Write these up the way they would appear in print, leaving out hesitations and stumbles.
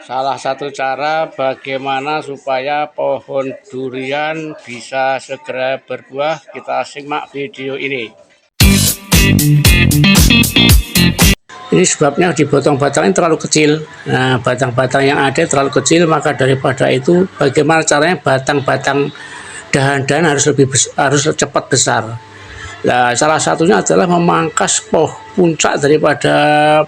Salah satu cara bagaimana supaya pohon durian bisa segera berbuah, kita simak video ini. Ini sebabnya di batang-batangnya terlalu kecil. Nah, batang-batang yang ada terlalu kecil, maka daripada itu bagaimana caranya batang-batang dahan-dahan harus cepat besar. Nah, salah satunya adalah memangkas puncak daripada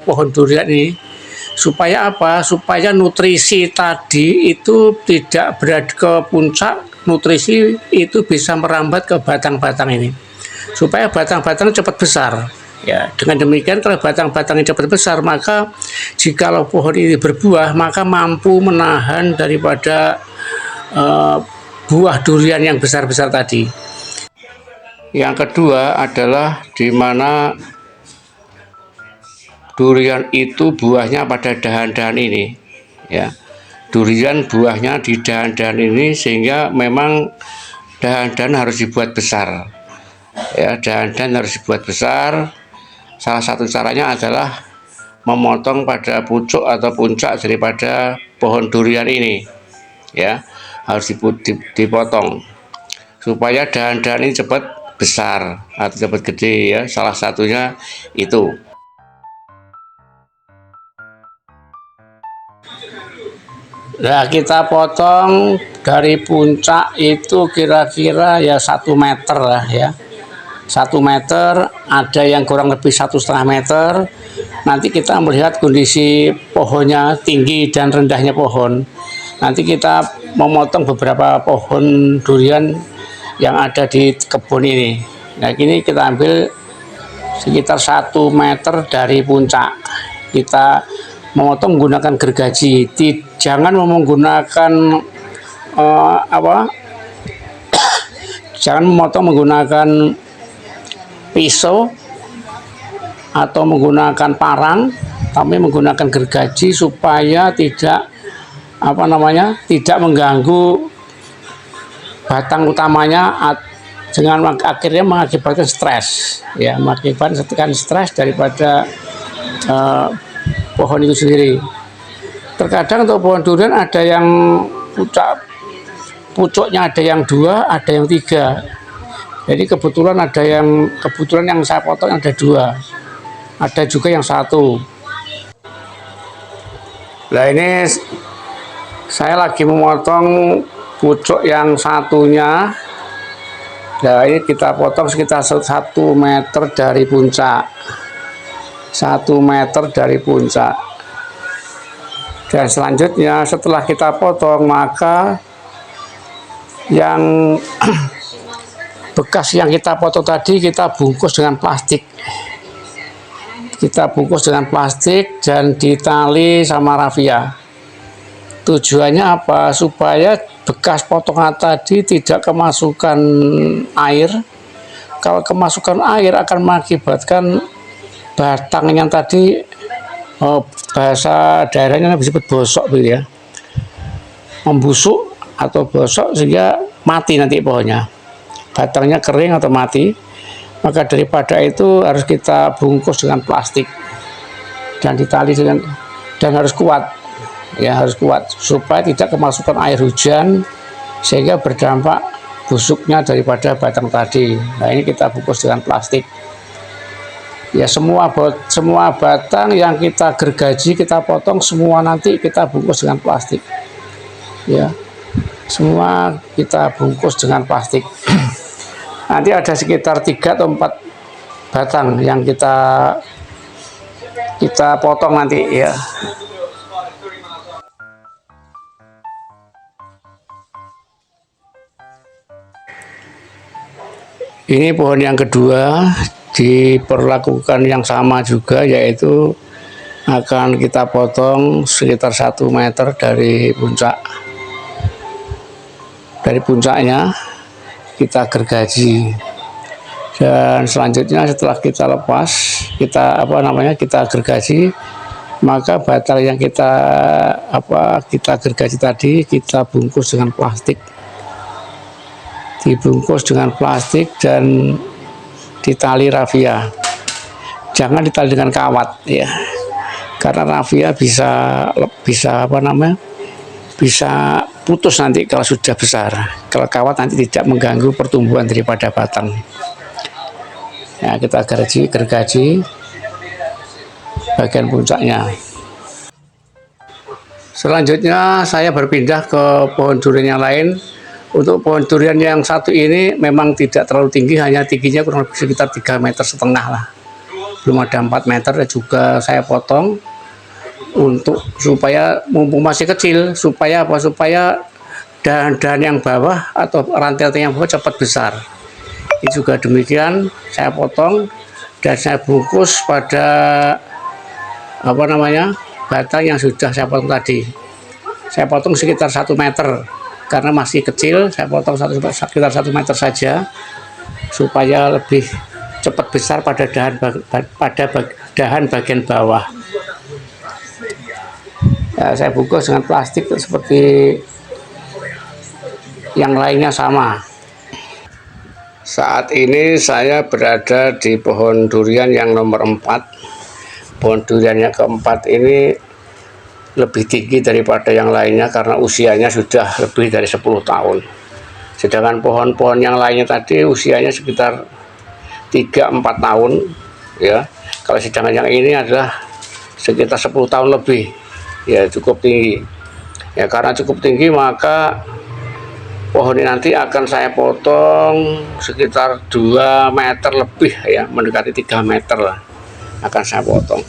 pohon durian ini. Supaya apa? Supaya nutrisi tadi itu tidak berada ke puncak, nutrisi itu bisa merambat ke batang-batang ini. Supaya batang-batang cepat besar. Ya, dengan demikian kalau batang-batangnya cepat besar, maka jikalau pohon ini berbuah, maka mampu menahan daripada buah durian yang besar-besar tadi. Yang kedua adalah di mana durian itu buahnya pada dahan-dahan ini, ya. Durian buahnya di dahan-dahan ini, sehingga memang dahan-dahan harus dibuat besar. Ya, dahan-dahan harus dibuat besar. Salah satu caranya adalah memotong pada pucuk atau puncak daripada pohon durian ini, ya, harus dipotong supaya dahan-dahan ini cepat besar atau cepat gede, ya. Salah satunya itu. Nah, kita potong dari puncak itu kira-kira ya 1 meter lah, ya. 1 meter, ada yang kurang lebih 1,5 meter. Nanti kita melihat kondisi pohonnya, tinggi dan rendahnya pohon. Nanti kita memotong beberapa pohon durian yang ada di kebun ini. Nah, ini kita ambil sekitar 1 meter dari puncak. Kita memotong menggunakan gergaji, jangan menggunakan jangan memotong menggunakan pisau atau menggunakan parang, tapi menggunakan gergaji supaya tidak tidak mengganggu batang utamanya, dengan akhirnya mengakibatkan stres, ya, mengakibatkan stres daripada pohon itu sendiri. Terkadang untuk pohon durian ada yang pucuknya ada yang 2, ada yang 3. Jadi kebetulan yang saya potong ada 2, ada juga yang 1. Nah, ini saya lagi memotong pucuk yang satunya. Nah, ini kita potong sekitar 1 meter dari puncak. 1 meter dari puncak. Dan selanjutnya setelah kita potong, maka yang bekas yang kita potong tadi kita bungkus dengan plastik. Kita bungkus dengan plastik dan ditali sama rafia. Tujuannya apa? Supaya bekas potongan tadi tidak kemasukan air. Kalau kemasukan air akan mengakibatkan batang yang tadi, bahasa daerahnya disebut bosok, gitu ya, membusuk atau bosok sehingga mati nanti pohonnya, batangnya kering atau mati. Maka daripada itu harus kita bungkus dengan plastik dan ditali dan harus kuat, ya, harus kuat supaya tidak kemasukan air hujan sehingga berdampak busuknya daripada batang tadi. Nah, ini kita bungkus dengan plastik. Ya, semua batang yang kita gergaji, kita potong semua, nanti kita bungkus dengan plastik, ya, semua kita bungkus dengan plastik. Nanti ada sekitar 3 atau 4 batang yang kita potong nanti, ya. Ini pohon yang kedua diperlakukan yang sama juga, yaitu akan kita potong sekitar 1 meter dari puncaknya, kita gergaji. Dan selanjutnya setelah kita lepas, kita gergaji, maka batang yang kita gergaji tadi kita bungkus dengan plastik, dan ditali rafia. Jangan ditali dengan kawat, ya. karena rafia bisa apa namanya, bisa putus nanti kalau sudah besar. Kalau kawat nanti tidak mengganggu pertumbuhan daripada batang. Ya, kita gergaji bagian puncaknya. Selanjutnya saya berpindah ke pohon durian yang lain. Untuk pohon durian yang satu ini memang tidak terlalu tinggi, hanya tingginya kurang lebih sekitar 3,5 meter lah. Belum ada 4 meter, juga saya potong untuk supaya mumpung masih kecil, supaya apa, supaya dahan-dahan yang bawah atau rantai-rantai yang bawah cepat besar. Ini juga demikian, saya potong dan saya bungkus pada apa namanya, batang yang sudah saya potong tadi. Saya potong sekitar 1 meter karena masih kecil, saya potong sekitar 1 meter saja supaya lebih cepat besar pada dahan bagian bawah. Ya, saya bungkus dengan plastik seperti yang lainnya sama. Saat ini saya berada di pohon durian yang nomor 4. Pohon durian yang keempat ini lebih tinggi daripada yang lainnya karena usianya sudah lebih dari 10 tahun. Sedangkan pohon-pohon yang lainnya tadi usianya sekitar 3-4 tahun ya. Kalau sedangkan yang ini adalah sekitar 10 tahun lebih. Ya, cukup tinggi ya. Karena cukup tinggi maka pohon ini nanti akan saya potong sekitar 2 meter lebih ya, mendekati 3 meter lah akan saya potong.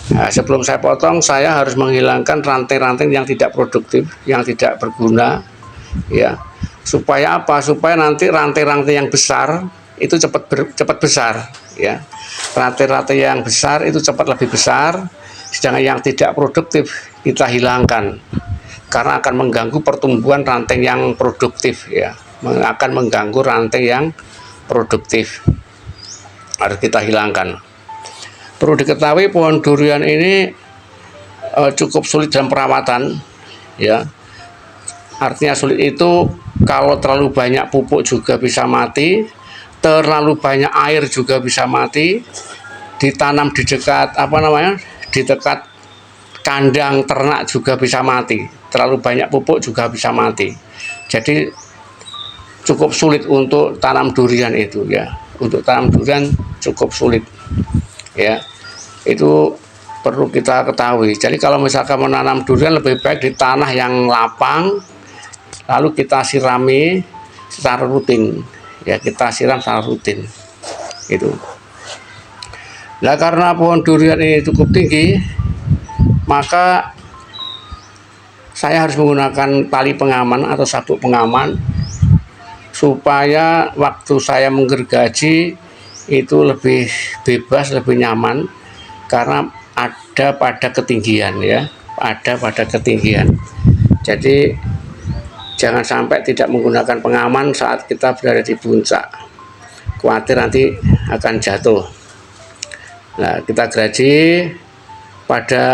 Nah, sebelum saya potong saya harus menghilangkan ranting-ranting yang tidak produktif, yang tidak berguna ya. Supaya apa? Supaya nanti ranting-ranting yang besar itu cepat besar ya. Ranting-ranting yang besar itu cepat lebih besar, sedangkan yang tidak produktif kita hilangkan karena akan mengganggu pertumbuhan ranting yang produktif ya, akan mengganggu ranting yang produktif, harus kita hilangkan. Perlu diketahui pohon durian ini cukup sulit dalam perawatan ya. Artinya sulit itu kalau terlalu banyak pupuk juga bisa mati, terlalu banyak air juga bisa mati, ditanam di dekat apa namanya, di dekat kandang ternak juga bisa mati, terlalu banyak pupuk juga bisa mati. Jadi cukup sulit untuk tanam durian itu ya. Untuk tanam durian cukup sulit ya. Itu perlu kita ketahui. Jadi kalau misalkan menanam durian lebih baik di tanah yang lapang, lalu kita sirami secara rutin ya, kita siram secara rutin itu. Nah, karena pohon durian ini cukup tinggi, maka saya harus menggunakan tali pengaman atau sabuk pengaman supaya waktu saya menggergaji itu lebih bebas, lebih nyaman karena ada pada ketinggian ya, ada pada ketinggian. Jadi jangan sampai tidak menggunakan pengaman saat kita berada di puncak, khawatir nanti akan jatuh. Nah, kita gergaji pada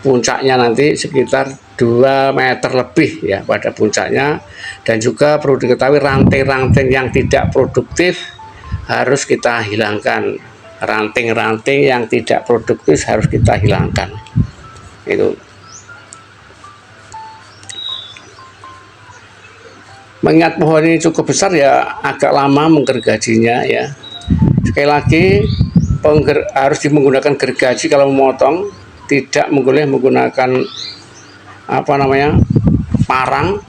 puncaknya nanti sekitar 2 meter lebih ya pada puncaknya. Dan juga perlu diketahui ranting-ranting yang tidak produktif harus kita hilangkan. Ranting-ranting yang tidak produktif harus kita hilangkan itu. Mengingat pohon ini cukup besar ya, agak lama menggergajinya ya. Sekali lagi harus menggunakan gergaji kalau memotong, tidak boleh menggunakan apa namanya, parang,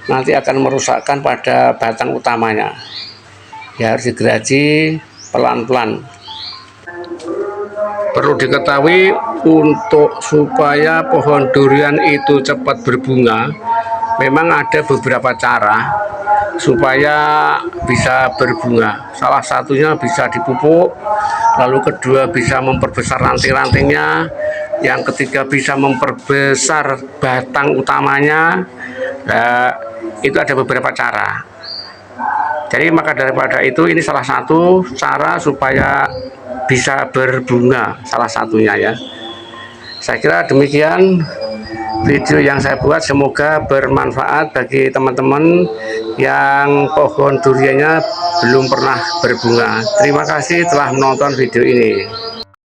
nanti akan merusakkan pada batang utamanya ya. Harus digergaji pelan-pelan. Perlu diketahui untuk supaya pohon durian itu cepat berbunga, memang ada beberapa cara supaya bisa berbunga. Salah satunya bisa dipupuk, lalu kedua bisa memperbesar ranting-rantingnya, yang ketiga bisa memperbesar batang utamanya. Nah, itu ada beberapa cara. Jadi maka daripada itu, ini salah satu cara supaya bisa berbunga, salah satunya ya. Saya kira demikian video yang saya buat, semoga bermanfaat bagi teman-teman yang pohon duriannya belum pernah berbunga. Terima kasih telah menonton video ini.